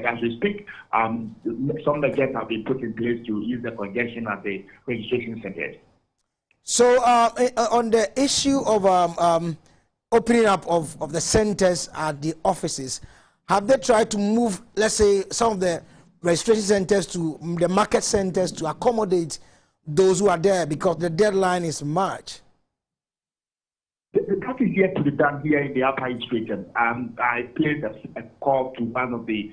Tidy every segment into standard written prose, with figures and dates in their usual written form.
as we speak, some measures have been put in place to ease the congestion at the registration centers. So on the issue of opening up of the centers at the offices, have they tried to move, let's say, some of the registration centers to the market centers to accommodate those who are there, because the deadline is March? That is yet to be done here in the Upper East region. I placed a call to one of the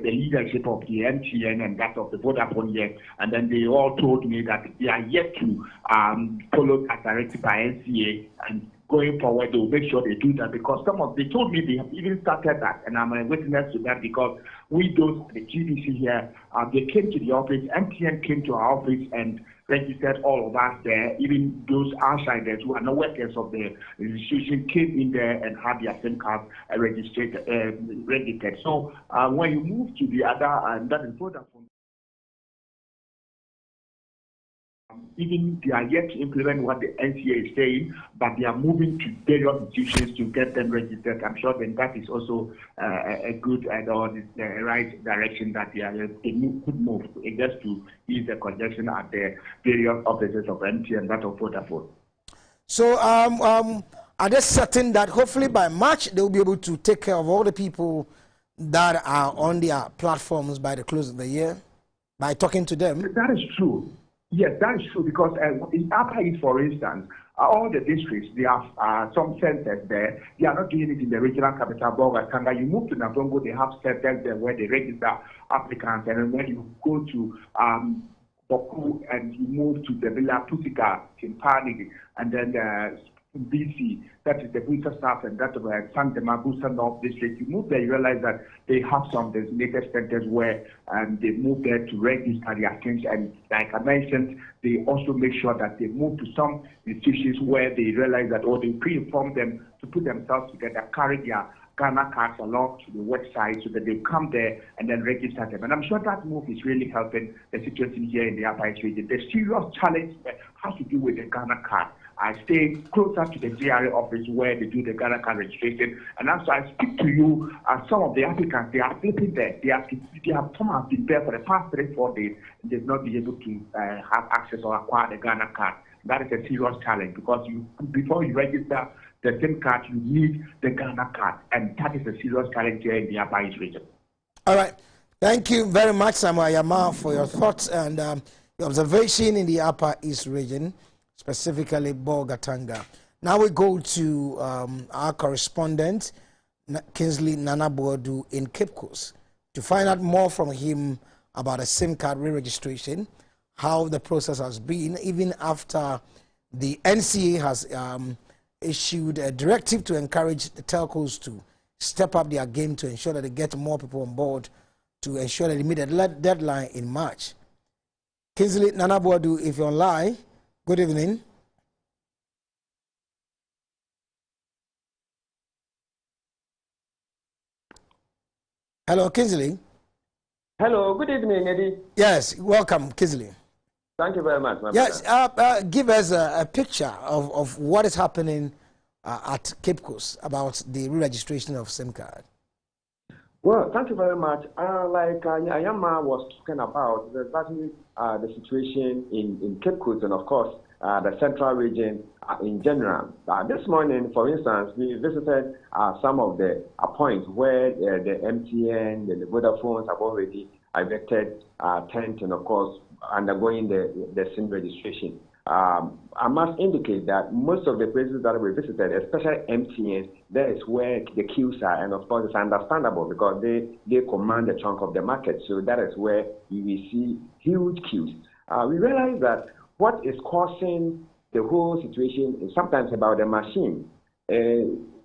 leadership of the MTN and that of the Vodafone here, and then they all told me that they are yet to follow that directive by NCA, and going forward, they will make sure they do that, because they told me they have even started that, and I'm a witness to that, because we, those at the GDC here, they came to the office, MTN came to our office and registered all of us there, even those outsiders who are not workers of the institution came in there and had their SIM card registered. So when you move to the other, that is Vodafone, even they are yet to implement what the NCA is saying, but they are moving to various institutions to get them registered. I'm sure then that is also a good or the right direction that they could move just to ease the congestion at the various offices of MT and that of Vodafone. So are they certain that hopefully by March they will be able to take care of all the people that are on their platforms by the close of the year, by talking to them? That is true. Yes, that is true, because in Upper East, for instance, all the districts, they have some centers there. They are not doing it in the regional capital, Bogatanga. You move to Navrongo, they have centers there where they register applicants. And then when you go to Boku and you move to the Villa Pusika, Timpani, and then BC, that is the Busa South, and that of Santema, Busa North District. You move there, you realize that they have some designated centers where they move there to register their things. And like I mentioned, they also make sure that they move to some institutions where they realize that, or they pre-inform them to put themselves together, carry their Ghana cards along to the website so that they come there and then register them. And I'm sure that move is really helping the situation here in the Upper East region. The serious challenge has to do with the Ghana card. I stay closer to the GRA office where they do the Ghana card registration. And as I speak to you, some of the applicants, they are flipping there. Some have been there for the past 3-4 days, and they've not been able to have access or acquire the Ghana card. That is a serious challenge, because before you register the SIM card, you need the Ghana card. And that is a serious challenge here in the Upper East region. All right. Thank you very much, Samuel Yama, for your thoughts and your observation in the Upper East region, specifically Bogatanga. Now we go to our correspondent, Kingsley Nanaboadu in Cape Coast, to find out more from him about a SIM card re-registration, how the process has been, even after the NCA has issued a directive to encourage the telcos to step up their game to ensure that they get more people on board to ensure that they meet the deadline in March. Kingsley Nanaboadu, if you're online, good evening. Hello, Kingsley. Hello, good evening, Eddie. Yes, welcome, Kingsley. Thank you very much, my yes, give us a picture of what is happening at Cape Coast about the re-registration of SIM card. Well, thank you very much. Like Ayama was talking about, exactly the situation in Cape Coast and, of course, the central region in general. This morning, for instance, we visited some of the points where the MTN, the Vodafones have already erected tent and, of course, undergoing the SIM registration. I must indicate that most of the places that we visited, especially MTN, that is where the queues are, and of course it's understandable because they command a chunk of the market, so that is where you will see huge queues. We realize that what is causing the whole situation is sometimes about the machine.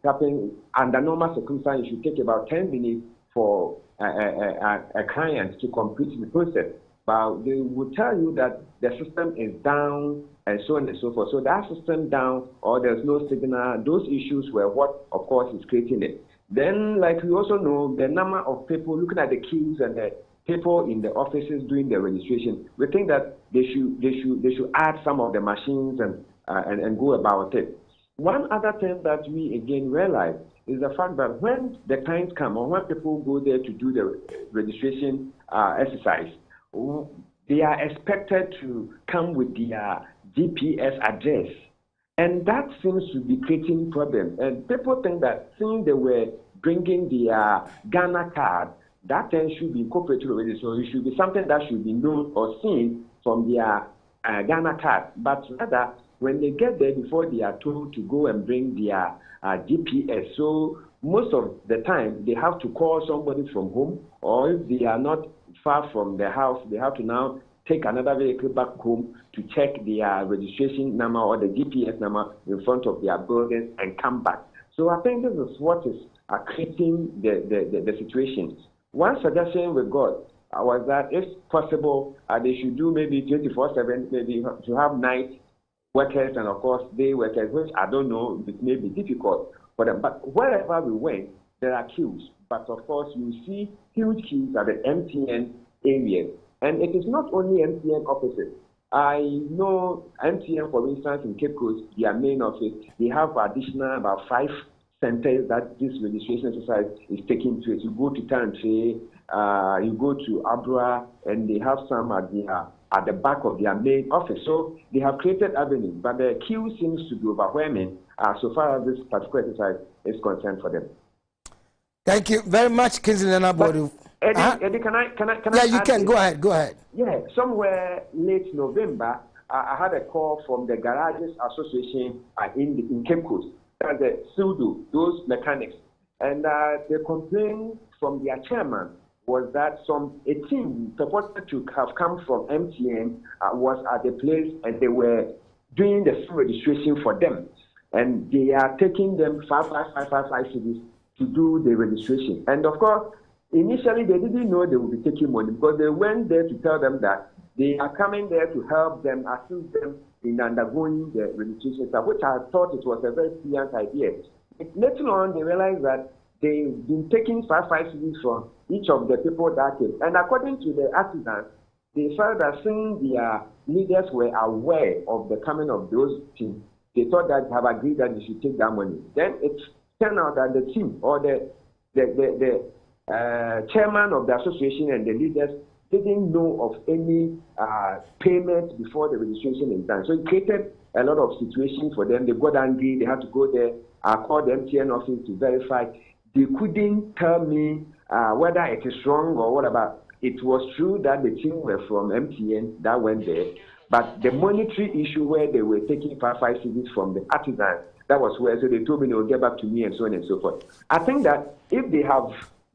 Happening under normal circumstances, it should take about 10 minutes for a client to complete the process. But they will tell you that the system is down and so on and so forth. So that system down or there's no signal, those issues were what, of course, is creating it. Then, like we also know, the number of people looking at the queues and the people in the offices doing the registration, we think that they should add some of the machines and go about it. One other thing that we again realize is the fact that when the clients come or when people go there to do the registration exercise, they are expected to come with their GPS address. And that seems to be creating problems. And people think that since they were bringing their Ghana card, that then should be incorporated already. So it should be something that should be known or seen from their Ghana card. But rather, when they get there, before they are told to go and bring their GPS. So most of the time, they have to call somebody from home, or if they are not far from the house, they have to now take another vehicle back home to check their registration number or the GPS number in front of their buildings and come back. So I think this is what is creating the situation. One suggestion we got was that if possible, they should do maybe 24/7, maybe to have night workers and of course day workers, which I don't know, it may be difficult for them. But wherever we went, there are queues. But of course, you see huge queues at the MTN areas. And it is not only MTN offices. I know MTN, for instance, in Cape Coast, their main office, they have additional about 5 centers that this registration exercise is taking place. You go to Tantray, you go to Abra, and they have some at the back of their main office. So they have created avenues, but the queue seems to be overwhelming so far as this particular exercise is concerned for them. Thank you very much, Kingsley Nanabodu. Eddie, can I? Yeah, you can. Go ahead. Go ahead. Yeah, somewhere late November, I had a call from the Garages Association in Cape Coast. That's the pseudo, those mechanics. And the complaint from their chairman was that a team purported to have come from MTN was at the place and they were doing the full registration for them. And they are taking them 555 cities to do the registration. And of course, initially they didn't know they would be taking money because they went there to tell them that they are coming there to help them, assist them in undergoing the registration, which I thought it was a very brilliant idea. Later on, they realized that they've been taking 55 cities from each of the people that came. And according to the artisans, they felt that since their leaders were aware of the coming of those teams, they thought that they have agreed that they should take that money. Then it turned out that the team or the chairman of the association and the leaders didn't know of any payment before the registration is done. So it created a lot of situations for them. They got angry. They had to go there. I called the MTN office to verify. They couldn't tell me whether it is wrong or whatever. It was true that the team were from MTN that went there, but the monetary issue where they were taking 55 CDs from the artisans, that was where, so they told me they would get back to me and so on and so forth. I think that if they have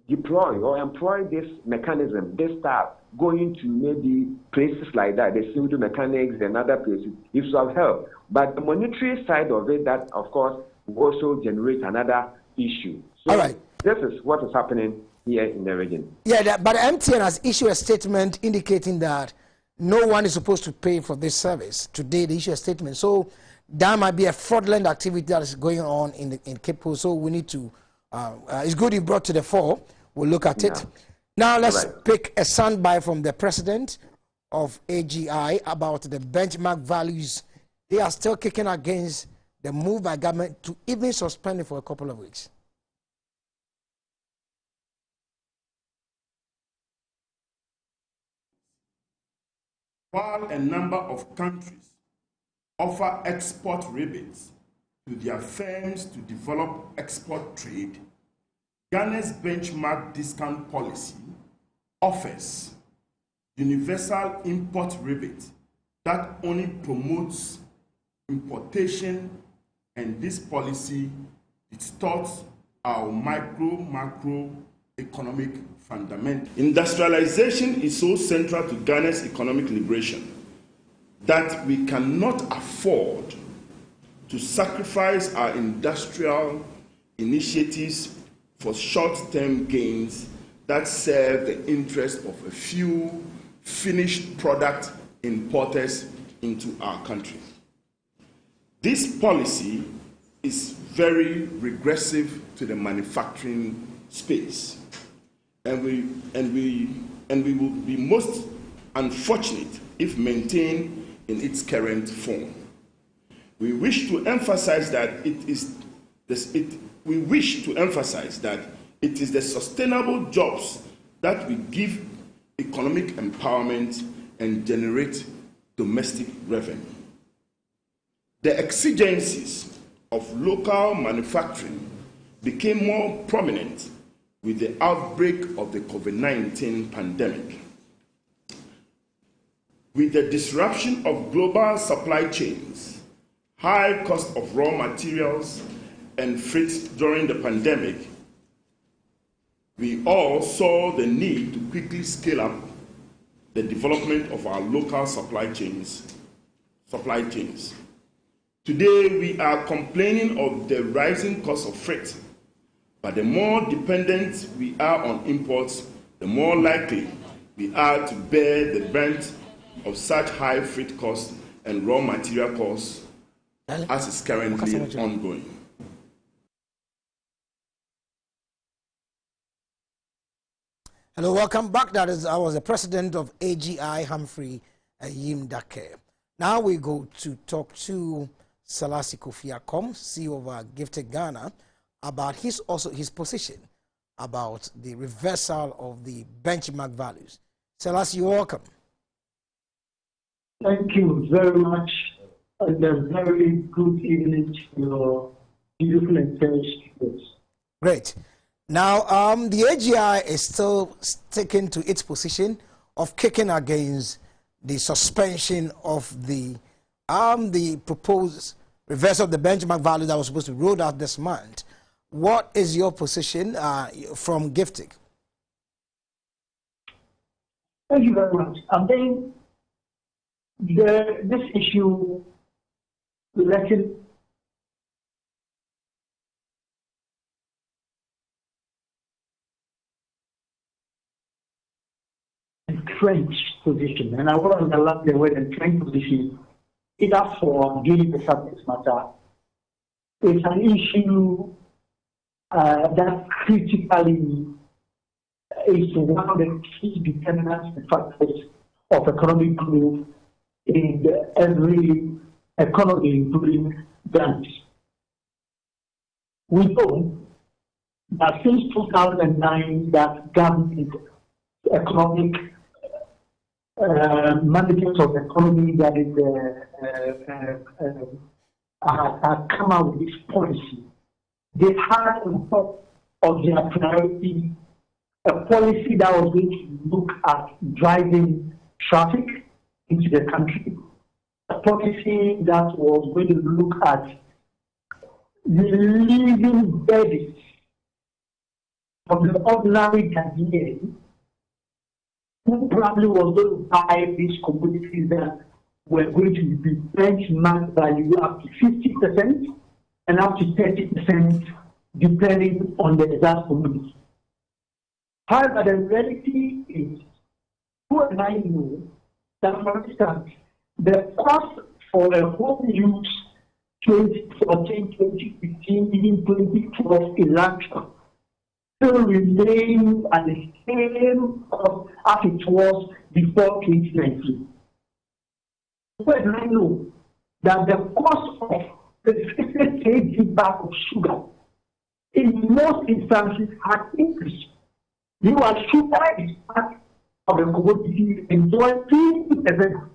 deployed or employed this mechanism, this staff, going to maybe places like that, the pseudo mechanics and other places, it should have helped. But the monetary side of it, that of course will also generate another issue. So all right. This is what is happening here in the region. Yeah, but MTN has issued a statement indicating that no one is supposed to pay for this service. Today they issue a statement. So that might be a fraudulent activity that is going on in Cape Coast. So we need to, it's good you brought to the fore. We'll look at it. Now let's pick a soundbite from the president of AGI about the benchmark values. They are still kicking against the move by government to even suspend it for a couple of weeks. While a number of countries offer export rebates to their firms to develop export trade, Ghana's benchmark discount policy offers universal import rebate that only promotes importation, and this policy distorts our macro economic fundamentals. Industrialization is so central to Ghana's economic liberation that we cannot afford to sacrifice our industrial initiatives for short-term gains that serve the interest of a few finished product importers into our country. This policy is very regressive to the manufacturing space, and we will be most unfortunate if maintained in its current form. We wish to emphasize that it is we wish to emphasize that it is the sustainable jobs that will give economic empowerment and generate domestic revenue. The exigencies of local manufacturing became more prominent with the outbreak of the COVID-19 pandemic. With the disruption of global supply chains, high cost of raw materials, and freight during the pandemic, we all saw the need to quickly scale up the development of our local supply chains. Today, we are complaining of the rising cost of freight, but the more dependent we are on imports, the more likely we are to bear the brunt of such high freight costs and raw material costs as is currently ongoing. Hello, welcome back. I was the president of AGI, Humphrey Yim Dake. Now we go to talk to Selassie Kofi Akom, CEO of Gifted Ghana, about his position about the reversal of the benchmark values. Selassie, you're welcome. Thank you very much, and a very good evening to your beautiful and cherished speakers. Great. Now, the AGI is still sticking to its position of kicking against the suspension of the proposed reversal of the benchmark value that was supposed to be rolled out this month. What is your position from Gifted? Thank you very much. I think this issue related entrenched position, and I want to underline the word entrenched position, either for dealing with the subject matter. It's an issue that critically is one of the key determinants and factors of economic growth in every economy, including Ghana. We know that since 2009, that government economic management of the economy that is have come out with this policy. They had on top of their priority a policy that was going to look at driving traffic into the country, a policy that was going to look at relieving burdens from the ordinary Ghanaian who probably was going to buy these commodities that were going to be benchmark value up to 50% and up to 30%, depending on the exact commodity. However, the reality is, you and I know that, for instance, the cost for a home use 2014, 2015, even 2012 election still remain at the same cost as it was before 2019. When I know that the cost of the 50 kg bag of sugar in most instances has increased. You are sugar is part of the commodity enjoying 50%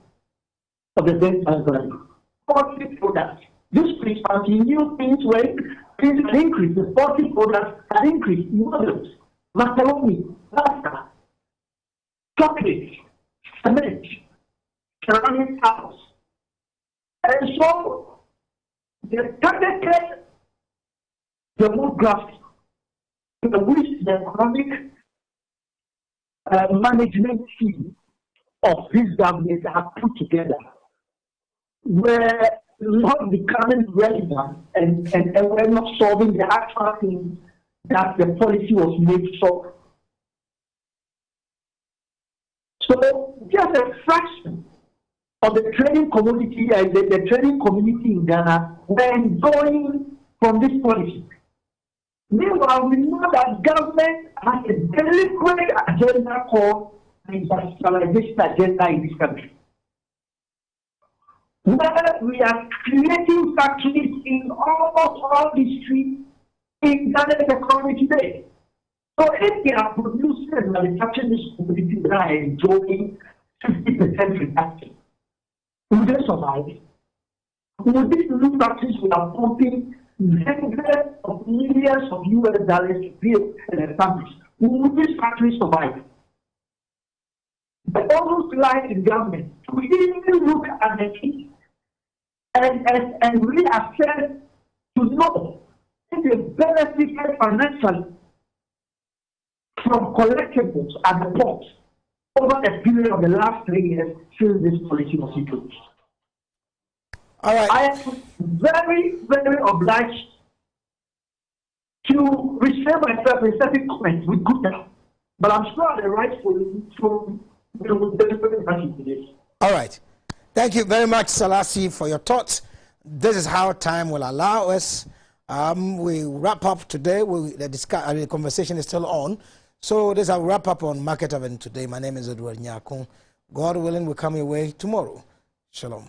of the benchmark value. 40 products. This Christmas, new things were things had increased. The 40 products had increased. Noodles, macaroni, pasta, chocolate, cement, ceramic tiles. And so the targeted demographic in which the economic management team of this government have put together were not becoming relevant and were not solving the actual things that the policy was made to solve. So just a fraction of the trading commodity and the trading community in Ghana were enjoying from this policy. Meanwhile, we know that government has a deliberate agenda called the industrialization agenda in this country, where we are creating factories in almost all the streets in Ghana's economy today. So if they are producing and manufacturing these commodities that are enjoying 50% reduction, will they survive? Will these new factories we are pumping hundreds of millions of US dollars to build and establish, will these factories survive? The almost lies in government to even look at the case and reassess to know if they benefited financially from collectibles at the port over the period of the last 3 years since this policy was introduced. All right. I am very, very obliged to restrain myself in certain comments with goodness, but I'm sure the right to all right. Thank you very much, Salasi, for your thoughts. This is how time will allow us. We wrap up today. The conversation is still on. So this is our wrap up on Market Event today. My name is Edward Nyakun. God willing, we'll come your way tomorrow. Shalom.